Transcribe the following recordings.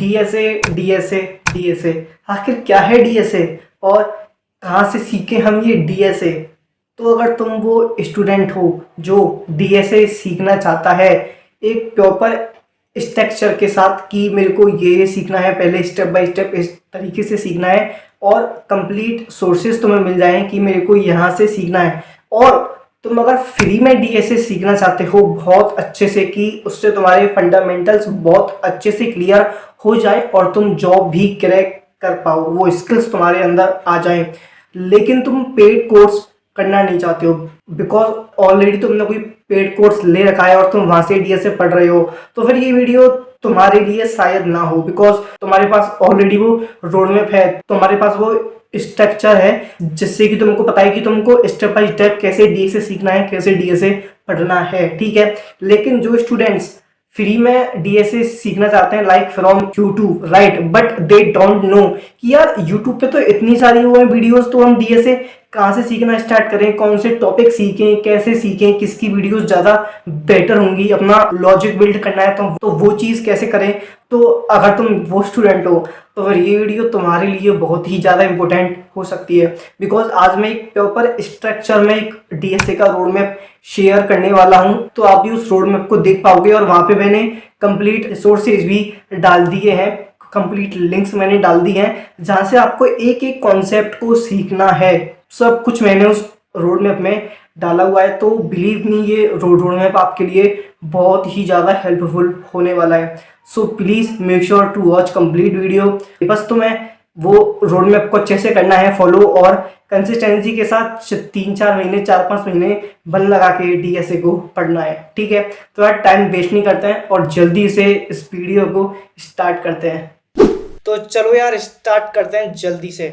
DSA DSA DSA, आखिर क्या है डीएसए और कहाँ से सीखे हम ये डीएसए। तो अगर तुम वो स्टूडेंट हो जो डीएसए सीखना चाहता है एक प्रॉपर स्ट्रक्चर के साथ कि मेरे को ये सीखना है, पहले स्टेप बाय स्टेप इस तरीके से सीखना है और कंप्लीट सोर्सेज तुम्हें मिल जाएं कि मेरे को यहाँ से सीखना है, और तुम अगर फ्री में डीएसए सीखना चाहते हो बहुत अच्छे से कि उससे तुम्हारे फंडामेंटल्स बहुत अच्छे से क्लियर हो जाए और तुम जॉब भी क्रैक कर पाओ, वो स्किल्स तुम्हारे अंदर आ जाएं, लेकिन तुम पेड कोर्स करना नहीं चाहते हो बिकॉज ऑलरेडी तुमने कोई पेड कोर्स ले रखा है और तुम वहां से डीएसए पढ़ रहे हो, तो फिर ये वीडियो तुम्हारे लिए शायद ना हो बिकॉज तुम्हारे पास ऑलरेडी वो रोड मैप है, तुम्हारे पास वो स्ट्रक्चर है जिससे कि तुमको पता है कि तुमको स्टेप बाय स्टेप कैसे डीएसए सीखना है, कैसे डीएसए पढ़ना है, ठीक है। लेकिन जो स्टूडेंट्स फ्री में डीएसए सीखना चाहते हैं like from YouTube, right, but they don't know कि यार यूट्यूब पे तो इतनी सारी वो है वीडियोस, तो हम डीएसए कहाँ से सीखना स्टार्ट करें, कौन से टॉपिक सीखें, कैसे सीखें, किसकी वीडियोस ज़्यादा बेटर होंगी, अपना लॉजिक बिल्ड करना है तो वो चीज़ कैसे करें। तो अगर तुम वो स्टूडेंट हो तो फिर ये वीडियो तुम्हारे लिए बहुत ही ज़्यादा इंपॉर्टेंट हो सकती है बिकॉज आज मैं एक प्रॉपर स्ट्रक्चर में एक डीएसए का रोड मैप शेयर करने वाला हूँ, तो आप भी उस रोड मैप को देख पाओगे और वहाँ पे मैंने कंप्लीट रिसोर्सेज भी डाल दिए हैं, कंप्लीट लिंक्स मैंने डाल दी हैं जहाँ से आपको एक एक कॉन्सेप्ट को सीखना है, सब कुछ मैंने उस रोड मैप में डाला हुआ है। तो बिलीव मी ये रोड मैप आपके लिए बहुत ही ज़्यादा हेल्पफुल होने वाला है, so please make sure to watch complete video. बस तुम्हें वो रोड मैप को अच्छे से करना है फॉलो और कंसिस्टेंसी के साथ 3-4 महीने 4-5 महीने बन लगा के डीएसए को पढ़ना है, ठीक है। तो यार टाइम वेस्ट नहीं करते हैं और जल्दी से इस वीडियो को स्टार्ट करते हैं। तो चलो यार स्टार्ट करते हैं जल्दी से।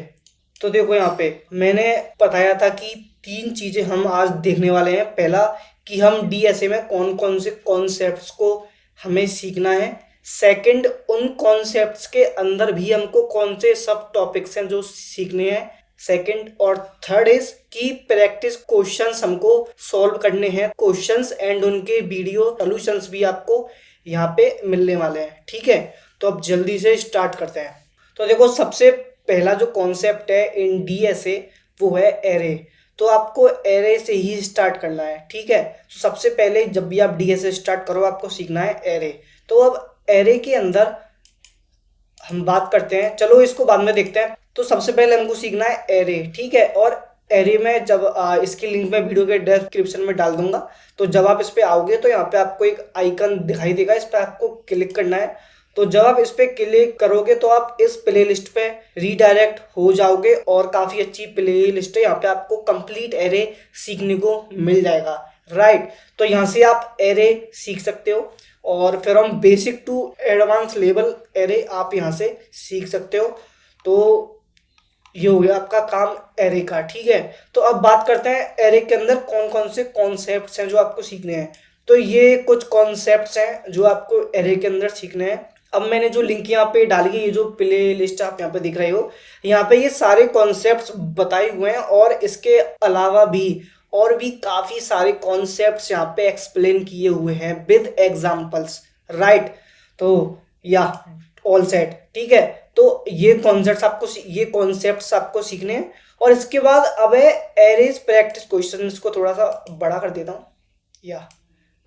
तो देखो यहाँ पे मैंने बताया था कि 3 चीज़ें हम आज देखने वाले हैं। पहला कि हम डीएसए में कौन कौन से कॉन्सेप्ट्स को हमें सीखना है, सेकंड उन कॉन्सेप्ट्स के अंदर भी हमको कौन से सब टॉपिक्स हैं जो सीखने हैं सेकंड, और थर्ड इज कि प्रैक्टिस क्वेश्चंस हमको सॉल्व करने हैं, क्वेश्चंस एंड उनके वीडियो सॉल्यूशंस भी आपको यहाँ पे मिलने वाले हैं, ठीक है। तो अब जल्दी से स्टार्ट करते हैं। तो देखो सबसे पहला जो कॉन्सेप्ट है इन डीएसए वो है एरे। तो आपको एरे से ही स्टार्ट करना है, ठीक है। तो सबसे पहले जब भी आप डीएसए स्टार्ट करो आपको सीखना है एरे। तो अब एरे के अंदर हम बात करते हैं, चलो इसको बाद में देखते हैं। तो सबसे पहले हमको सीखना है एरे, ठीक है। और एरे में जब इसकी लिंक मैं वीडियो के डिस्क्रिप्शन में डाल दूंगा, तो जब आप इस पे आओगे तो यहाँ पे आपको एक आइकन दिखाई देगा, इस पे आपको क्लिक करना है। तो जब आप इस पे क्लिक करोगे तो आप इस प्लेलिस्ट पे रीडायरेक्ट हो जाओगे और काफ़ी अच्छी प्लेलिस्ट है, यहाँ पे आपको कंप्लीट एरे सीखने को मिल जाएगा, राइट। तो यहाँ से आप एरे सीख सकते हो और फिर हम basic to advance level array आप यहाँ से सीख सकते हो। तो ये हो गया आपका काम एरे का, ठीक है। तो अब बात करते हैं एरे के अंदर कौन कौन से कॉन्सेप्ट्स हैं जो आपको सीखने हैं। तो ये कुछ कॉन्सेप्ट्स हैं जो आपको एरे के अंदर सीखने हैं। अब मैंने जो लिंक यहाँ पे डाली है, ये जो प्ले लिस्ट आप यहाँ पे दिख रहे हो, यहाँ पे ये सारे कॉन्सेप्ट्स बताए हुए हैं और इसके अलावा भी और भी काफ़ी सारे कॉन्सेप्ट्स यहाँ पे एक्सप्लेन किए हुए हैं विद एग्जाम्पल्स, राइट। तो या ऑल सेट, ठीक है। तो ये कॉन्सेप्ट्स आपको सीखने हैं और इसके बाद अब है एरेज प्रैक्टिस क्वेश्चन। इसको थोड़ा सा बड़ा कर देता हूँ, या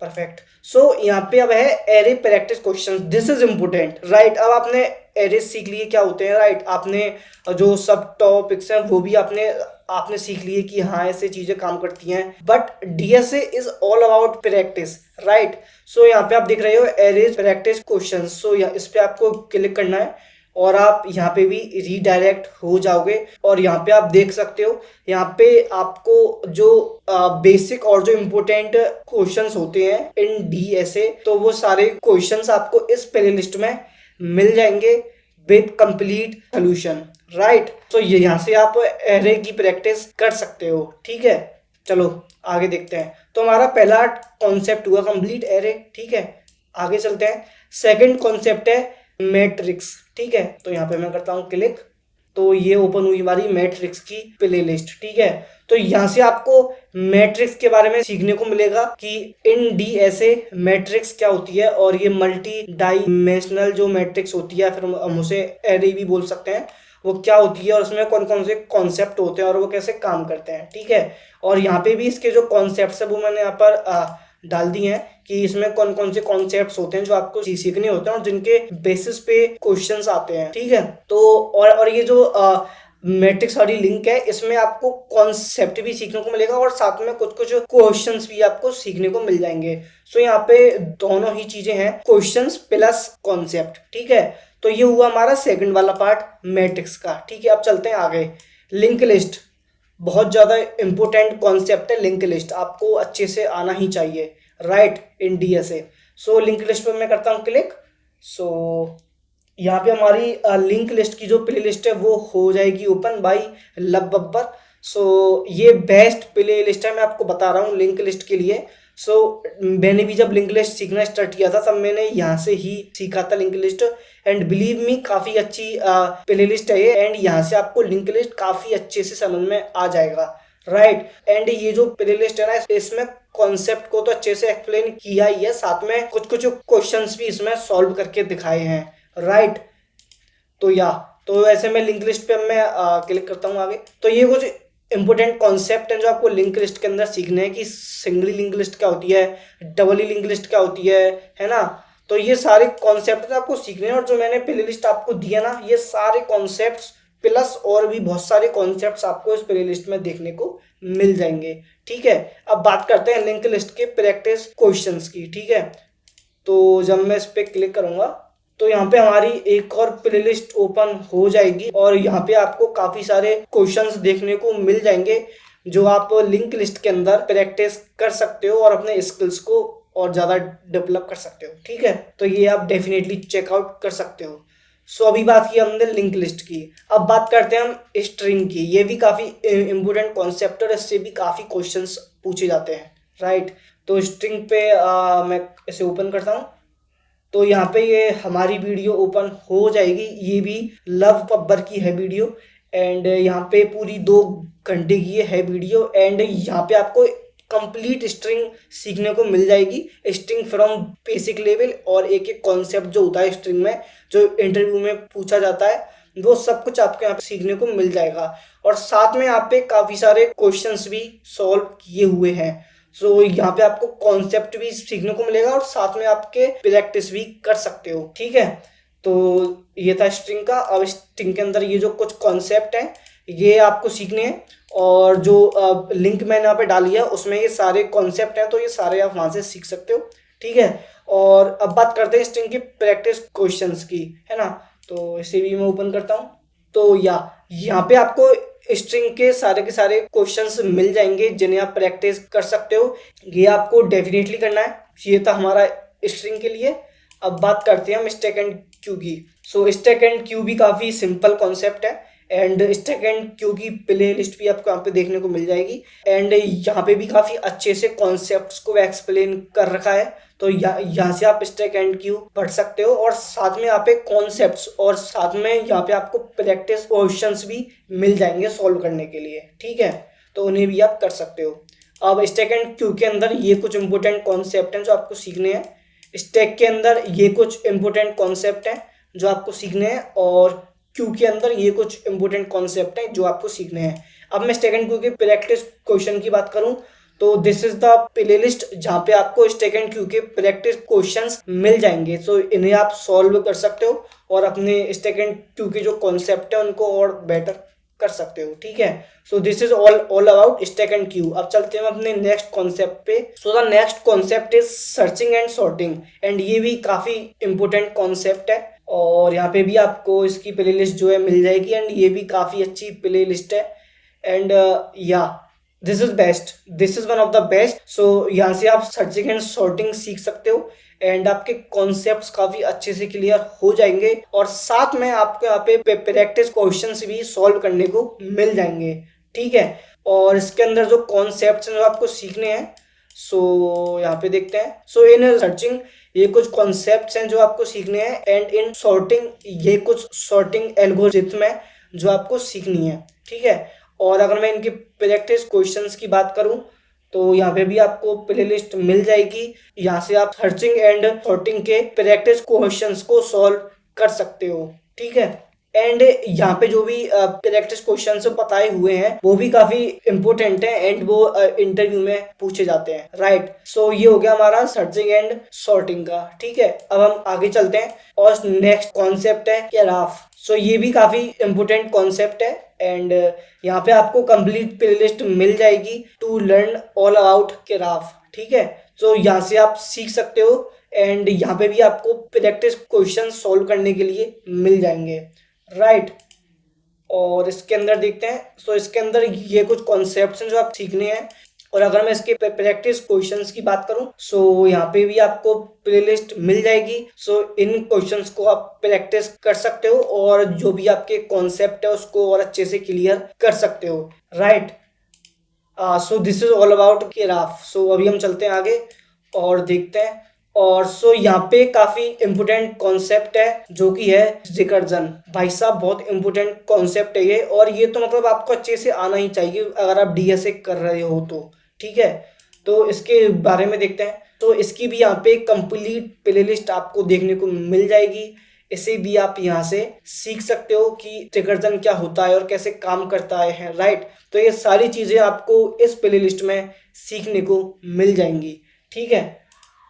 परफेक्ट। सो यहाँ पे अब है array practice questions, this is important, right. अब आपने एरेज सीख लिए क्या होते हैं, राइट। आपने जो सब टॉपिक्स हैं वो भी आपने सीख लिए कि हाँ ऐसे चीजें काम करती हैं, but DSA is all about practice, right. So यहाँ पे आप देख रहे हो एरेज प्रैक्टिस क्वेश्चंस। सो इस पे आपको क्लिक करना है और आप यहाँ पे भी रीडायरेक्ट हो जाओगे और यहाँ पे आप देख सकते हो, यहाँ पे आपको जो बेसिक और जो इम्पोर्टेंट क्वेश्चंस होते हैं इन डीएसए, तो वो सारे क्वेश्चंस आपको इस प्लेलिस्ट में मिल जाएंगे विद कंप्लीट सोल्यूशन, राइट। तो ये यहाँ से आप एरे की प्रैक्टिस कर सकते हो, ठीक है। चलो आगे देखते हैं। तो हमारा पहला कॉन्सेप्ट हुआ कंप्लीट एरे, ठीक है। आगे चलते हैं। सेकेंड कॉन्सेप्ट है मैट्रिक्स, ठीक है। तो यहाँ पे मैं करता हूँ क्लिक तो ये ओपन हुई हमारी मैट्रिक्स की प्लेलिस्ट। ठीक है, तो यहाँ से आपको मैट्रिक्स के बारे में सीखने को मिलेगा कि इन डीएसए मैट्रिक्स क्या होती है, और ये मल्टी डायमेंशनल जो मैट्रिक्स होती है, फिर हम उसे एरे भी बोल सकते हैं, वो क्या होती है और उसमें कौन कौन से कॉन्सेप्ट होते हैं और वो कैसे काम करते हैं। ठीक है, और यहाँ पे भी इसके जो कॉन्सेप्ट है वो मैंने यहाँ पर डाल दिए हैं कि इसमें कौन कौन से कॉन्सेप्ट्स होते हैं जो आपको सीखने होते हैं और जिनके बेसिस पे क्वेश्चंस आते हैं। ठीक है, तो और ये जो मैट्रिक्स वाली लिंक है, इसमें आपको कॉन्सेप्ट भी सीखने को मिलेगा और साथ में कुछ कुछ क्वेश्चंस भी आपको सीखने को मिल जाएंगे। सो यहाँ पे दोनों ही चीजें हैं, क्वेश्चंस प्लस कॉन्सेप्ट। ठीक है, तो ये हुआ हमारा सेकंड वाला पार्ट मैट्रिक्स का। ठीक है, अब चलते हैं आगे। लिंक लिस्ट बहुत ज़्यादा इंपॉर्टेंट कॉन्सेप्ट है। लिंक लिस्ट आपको अच्छे से आना ही चाहिए, राइट, इन डीएसए। सो लिंक लिस्ट पे मैं करता हूँ क्लिक। सो यहाँ पे हमारी लिंक लिस्ट की जो प्ले लिस्ट है वो हो जाएगी ओपन बाई लब बब्बर। सो ये बेस्ट प्ले लिस्ट है, मैं आपको बता रहा हूँ लिंक लिस्ट के लिए। सो मैंने भी जब लिंक लिस्ट सीखना स्टार्ट किया था तब मैंने यहाँ से ही सीखा था link list, and believe me काफ़ी अच्छी प्ले लिस्ट है ये, एंड यहाँ से आपको लिंक लिस्ट काफ़ी अच्छे से समझ में आ जाएगा, राइट। एंड ये जो प्ले लिस्ट है ना, इसमें कॉन्सेप्ट को तो अच्छे से एक्सप्लेन किया ही है, साथ में कुछ कुछ क्वेश्चंस भी इसमें सॉल्व करके दिखाए हैं, राइट। तो ऐसे में लिंक लिस्ट पे मैं क्लिक करता हूँ आगे। तो ये कुछ इंपॉर्टेंट कॉन्सेप्ट हैं जो आपको लिंक लिस्ट के अंदर सीखने हैं कि सिंगली लिंक लिस्ट क्या होती है, डबली लिंक लिस्ट क्या होती है ना। तो ये सारे कॉन्सेप्ट आपको सीखने हैं, और जो मैंने प्ले लिस्ट आपको दिया ना, ये सारे कॉन्सेप्ट्स प्लस और भी बहुत सारे कॉन्सेप्ट्स आपको इस प्ले लिस्ट में देखने को मिल जाएंगे। ठीक है, अब बात करते हैं लिंक लिस्ट के प्रैक्टिस क्वेश्चंस की। ठीक है, तो जब मैं इस पर क्लिक करूंगा तो यहाँ पे हमारी एक और प्लेलिस्ट ओपन हो जाएगी, और यहाँ पे आपको काफी सारे क्वेश्चंस देखने को मिल जाएंगे जो आप लिंक लिस्ट के अंदर प्रैक्टिस कर सकते हो और अपने स्किल्स को और ज़्यादा डेवलप कर सकते हो। ठीक है, तो ये आप डेफिनेटली चेकआउट कर सकते हो। सो अभी बात की हमने लिंक लिस्ट की, अब बात करते हैं हम स्ट्रिंग की। ये भी काफ़ी इम्पोर्टेंट कॉन्सेप्ट है और इससे भी काफ़ी क्वेश्चंस पूछे जाते हैं, राइट। तो स्ट्रिंग पे मैं इसे ओपन करता हूँ, तो यहाँ पे ये हमारी वीडियो ओपन हो जाएगी। ये भी लव बब्बर की है वीडियो, एंड यहाँ पे पूरी 2 घंटे की है वीडियो, एंड यहाँ पे आपको कंप्लीट स्ट्रिंग सीखने को मिल जाएगी, स्ट्रिंग फ्रॉम बेसिक लेवल, और एक एक कॉन्सेप्ट जो होता है स्ट्रिंग में जो इंटरव्यू में पूछा जाता है वो सब कुछ आपको यहाँ पे सीखने को मिल जाएगा, और साथ में यहाँ पे काफ़ी सारे क्वेश्चंस भी सॉल्व किए हुए हैं। सो यहाँ पे आपको कॉन्सेप्ट भी सीखने को मिलेगा और साथ में आपके प्रैक्टिस भी कर सकते हो। ठीक है, तो ये था स्ट्रिंग का। अब स्ट्रिंग के अंदर ये जो कुछ कॉन्सेप्ट हैं ये आपको सीखने हैं, और जो लिंक मैंने यहाँ पे डाली है उसमें ये सारे कॉन्सेप्ट हैं, तो ये सारे आप वहाँ से सीख सकते हो। ठीक है, और अब बात करते हैं स्ट्रिंग की प्रैक्टिस क्वेश्चंस की, है ना। तो इसे भी मैं ओपन करता हूँ, तो यहाँ पे आपको स्ट्रिंग के सारे क्वेश्चंस मिल जाएंगे जिन्हें आप प्रैक्टिस कर सकते हो। ये आपको डेफिनेटली करना है। ये था हमारा स्ट्रिंग के लिए। अब बात करते हैं हम स्टैक एंड क्यू की। सो स्टैक एंड क्यू भी काफ़ी सिंपल कॉन्सेप्ट है, एंड स्टैक एंड क्यू की प्ले लिस्ट भी आपको यहाँ पे देखने को मिल जाएगी, एंड यहाँ पे भी काफ़ी अच्छे से कॉन्सेप्ट्स को एक्सप्लेन कर रखा है। तो यहाँ से आप स्टैक एंड क्यू पढ़ सकते हो, और साथ में यहाँ पे कॉन्सेप्ट्स और साथ में यहाँ पे आपको प्रैक्टिस क्वेश्चंस भी मिल जाएंगे सॉल्व करने के लिए। ठीक है, तो उन्हें भी आप कर सकते हो। अब स्टैक एंड क्यू के अंदर ये कुछ इंपॉर्टेंट कॉन्सेप्ट हैं जो आपको सीखने हैं। स्टैक के अंदर ये कुछ इंपॉर्टेंट कॉन्सेप्ट हैं जो आपको सीखने हैं, और क्यू के अंदर ये कुछ इंपॉर्टेंट कॉन्सेप्ट हैं जो आपको सीखने हैं। अब मैं स्टैक एंड क्यू के प्रैक्टिस क्वेश्चन की बात करूं तो this is the play list जहाँ पे आपको स्टैक एंड क्यू के प्रैक्टिस क्वेश्चंस मिल जाएंगे। सो इन्हें आप सॉल्व कर सकते हो और अपने स्टैक एंड क्यू के जो कॉन्सेप्ट है उनको और बेटर कर सकते हो। ठीक है, सो this is all about stack and Q. अब चलते हैं अपने नेक्स्ट कॉन्सेप्ट पे। सो the next concept is searching and sorting, and ये भी काफी इंपॉर्टेंट कॉन्सेप्ट है, और यहाँ पे भी आपको इसकी प्ले लिस्ट जो है मिल जाएगी, एंड ये भी काफ़ी अच्छी प्ले लिस्ट है, and this is best, this is one of the best. So यहाँ से आप सर्चिंग एंड सॉर्टिंग सीख सकते हो, एंड आपके कॉन्सेप्ट्स काफ़ी अच्छे से क्लियर हो जाएंगे, और साथ में आपको यहाँ पे प्रैक्टिस क्वेश्चंस भी सॉल्व करने को मिल जाएंगे। ठीक है, और इसके अंदर जो कॉन्सेप्ट्स हैं जो आपको सीखने हैं, सो यहाँ पे देखते हैं। सो इन सर्चिंग ये कुछ कॉन्सेप्ट्स हैं जो आपको सीखने हैं, एंड इन सॉर्टिंग ये कुछ सॉर्टिंग एल्गोरिथम है जो आपको सीखनी है, ठीक है। और अगर मैं इनके प्रैक्टिस क्वेश्चंस की बात करूं तो यहाँ पे भी आपको प्लेलिस्ट मिल जाएगी। यहाँ से आप सर्चिंग एंड सॉर्टिंग के प्रैक्टिस क्वेश्चंस को सॉल्व कर सकते हो, ठीक है। एंड यहाँ पे जो भी प्रैक्टिस क्वेश्चंस बताए हुए हैं वो भी काफी इंपॉर्टेंट है एंड वो इंटरव्यू में पूछे जाते हैं, राइट। सो ये हो गया हमारा सर्चिंग एंड सॉर्टिंग का, ठीक है। अब हम आगे चलते हैं और नेक्स्ट कॉन्सेप्ट है केराफ। सो ये भी काफी इंपॉर्टेंट कॉन्सेप्ट है एंड यहाँ पे आपको कंप्लीट प्लेलिस्ट मिल जाएगी टू लर्न ऑल अबाउट केराफ, ठीक है। सो यहाँ से आप सीख सकते हो एंड यहाँ पे भी आपको प्रैक्टिस क्वेश्चन सॉल्व करने के लिए मिल जाएंगे, राइट। और इसके अंदर देखते हैं। सो इसके अंदर ये कुछ कॉन्सेप्ट्स हैं जो आप सीखने हैं। और अगर मैं इसके प्रैक्टिस क्वेश्चंस की बात करूं सो यहाँ पे भी आपको प्लेलिस्ट मिल जाएगी। सो इन क्वेश्चंस को आप प्रैक्टिस कर सकते हो और जो भी आपके कॉन्सेप्ट है उसको और अच्छे से क्लियर कर सकते हो, right. So this is all about graph. So अभी हम चलते हैं आगे और देखते हैं। और सो यहाँ पे काफी इम्पोर्टेंट कॉन्सेप्ट है जो कि है रिकर्जन। भाई साहब बहुत इम्पोर्टेंट कॉन्सेप्ट है ये, और ये तो मतलब आपको अच्छे से आना ही चाहिए अगर आप डीएसए कर रहे हो तो, ठीक है। तो इसके बारे में देखते हैं। तो इसकी भी यहाँ पे कंप्लीट प्लेलिस्ट आपको देखने को मिल जाएगी। इसे भी आप यहाँ से सीख सकते हो कि रिकर्जन क्या होता है और कैसे काम करता है, राइट। तो ये सारी चीजें आपको इस प्लेलिस्ट में सीखने को मिल जाएंगी, ठीक है।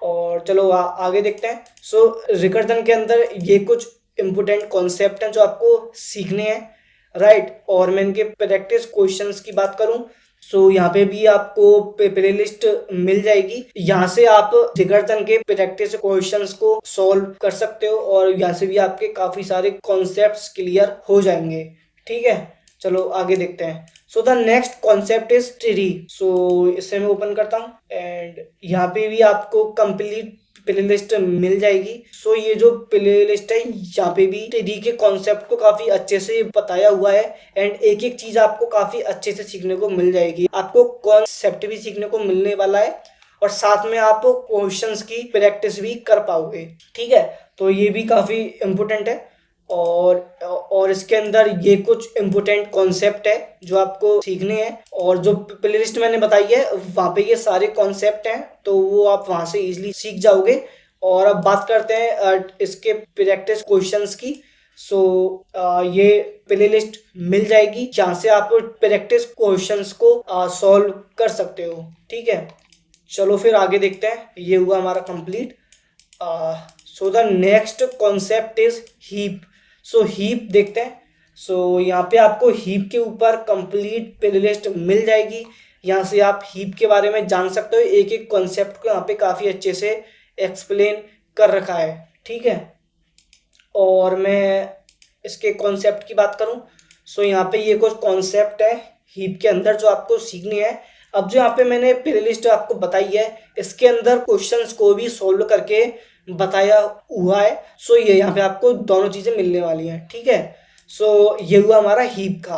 और चलो आगे देखते हैं। सो रिकर्जन के अंदर ये कुछ इम्पोर्टेंट कॉन्सेप्ट हैं जो आपको सीखने हैं, राइट। और मैं इनके प्रैक्टिस क्वेश्चंस की बात करूं सो यहाँ पे भी आपको प्लेलिस्ट मिल जाएगी। यहाँ से आप रिकर्जन के प्रैक्टिस क्वेश्चंस को सॉल्व कर सकते हो और यहाँ से भी आपके काफी सारे कॉन्सेप्ट्स क्लियर हो जाएंगे, ठीक है। चलो आगे देखते हैं। So the next concept is tree. So इसे मैं ओपन करता हूँ एंड यहाँ पे भी आपको कंप्लीट प्लेलिस्ट मिल जाएगी। सो ये जो प्लेलिस्ट है यहाँ पे भी ट्री के कॉन्सेप्ट को काफी अच्छे से बताया हुआ है एंड एक एक चीज आपको काफी अच्छे से सीखने को मिल जाएगी। आपको कॉन्सेप्ट भी सीखने को मिलने वाला है और साथ में आप क्वेश्चंस की प्रैक्टिस भी कर पाओगे, ठीक है। तो ये भी काफी इम्पोर्टेंट है। और इसके अंदर ये कुछ इम्पोर्टेंट कॉन्सेप्ट है जो आपको सीखने हैं और जो प्लेलिस्ट मैंने बताई है वहाँ पे ये सारे कॉन्सेप्ट हैं तो वो आप वहाँ से इजीली सीख जाओगे। और अब बात करते हैं इसके प्रैक्टिस क्वेश्चंस की। सो ये प्लेलिस्ट मिल जाएगी जहाँ से आप प्रैक्टिस क्वेश्चंस को सॉल्व कर सकते हो, ठीक है। चलो फिर आगे देखते हैं। ये हुआ हमारा complete. So the next concept is heap. So heap देखते हैं। सो यहाँ पे आपको हीप के ऊपर कंप्लीट प्लेलिस्ट मिल जाएगी। यहाँ से आप हीप के बारे में जान सकते हो। एक एक कॉन्सेप्ट को यहाँ पे काफ़ी अच्छे से एक्सप्लेन कर रखा है, ठीक है। और मैं इसके कॉन्सेप्ट की बात करूँ सो यहाँ पे ये कुछ कॉन्सेप्ट है हीप के अंदर जो आपको सीखनी है। अब जो यहाँ पे मैंने प्लेलिस्ट आपको बताई है इसके अंदर क्वेश्चंस को भी सॉल्व करके बताया हुआ है। सो ये यहाँ पे आपको दोनों चीज़ें मिलने वाली हैं, ठीक है। सो ये हुआ हमारा हीप का।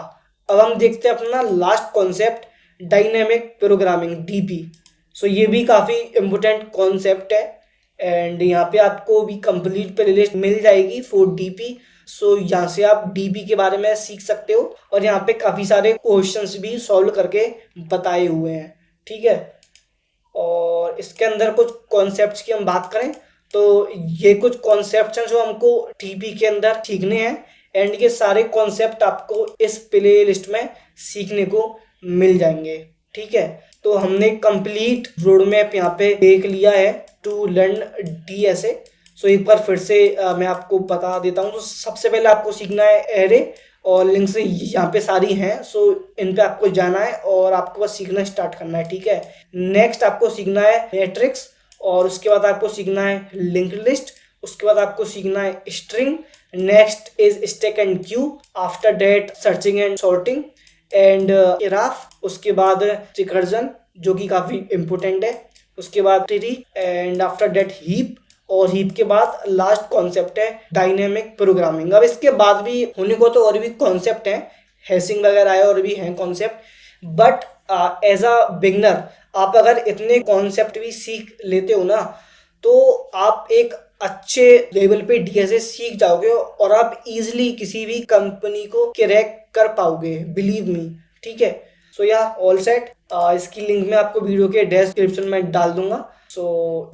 अब हम देखते हैं अपना last concept dynamic programming, DP. So ये भी काफ़ी इम्पोर्टेंट कॉन्सेप्ट है एंड यहाँ पे आपको भी कंप्लीट प्लेलिस्ट मिल जाएगी फॉर डीपी। सो यहाँ से आप डीपी के बारे में सीख सकते हो और यहाँ पे काफ़ी सारे क्वेश्चंस भी सॉल्व करके बताए हुए हैं, ठीक है। और इसके अंदर कुछ कॉन्सेप्ट्स की हम बात करें तो ये कुछ कॉन्सेप्ट्स हैं जो हमको डीपी के अंदर सीखने हैं एंड ये सारे कॉन्सेप्ट आपको इस प्ले लिस्ट में सीखने को मिल जाएंगे, ठीक है। तो हमने कंप्लीट रोड मैप यहाँ पे देख लिया है टू लर्न डीएसए। सो एक बार फिर से मैं आपको बता देता हूँ। तो सबसे पहले आपको सीखना है एरे और लिंक्स यहाँ पे सारी हैं। सो इन पे आपको जाना है और आपको बस सीखना स्टार्ट करना है, ठीक है। नेक्स्ट आपको सीखना है मैट्रिक्स और उसके बाद आपको सीखना है लिंक लिस्ट। उसके बाद आपको सीखना है string. Next is stack and Q. After that searching and sorting and graph. उसके बाद रिकर्जन जो कि काफ़ी इम्पोर्टेंट है। उसके बाद tree and after that heap. और हीप के बाद लास्ट कॉन्सेप्ट है डायनेमिक प्रोग्रामिंग। अब इसके बाद भी होने को तो और भी कॉन्सेप्ट हैं, हैशिंग वगैरह है और भी हैं concept, but as a beginner आप अगर इतने कॉन्सेप्ट भी सीख लेते हो ना तो आप एक अच्छे लेवल पे डीएसए सीख जाओगे और आप इजीली किसी भी कंपनी को क्रैक कर पाओगे, बिलीव मी। ठीक है, सो या ऑल सेट। इसकी लिंक मैं आपको वीडियो के डिस्क्रिप्शन में डाल दूंगा, सो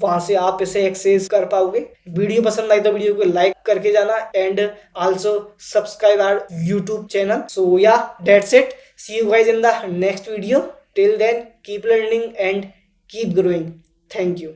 वहां से आप इसे एक्सेस कर पाओगे। वीडियो पसंद आई तो वीडियो को लाइक करके जाना and also subscribe our YouTube channel. So yeah that's it, see you guys in the next video. Till then keep learning and keep growing. Thank you.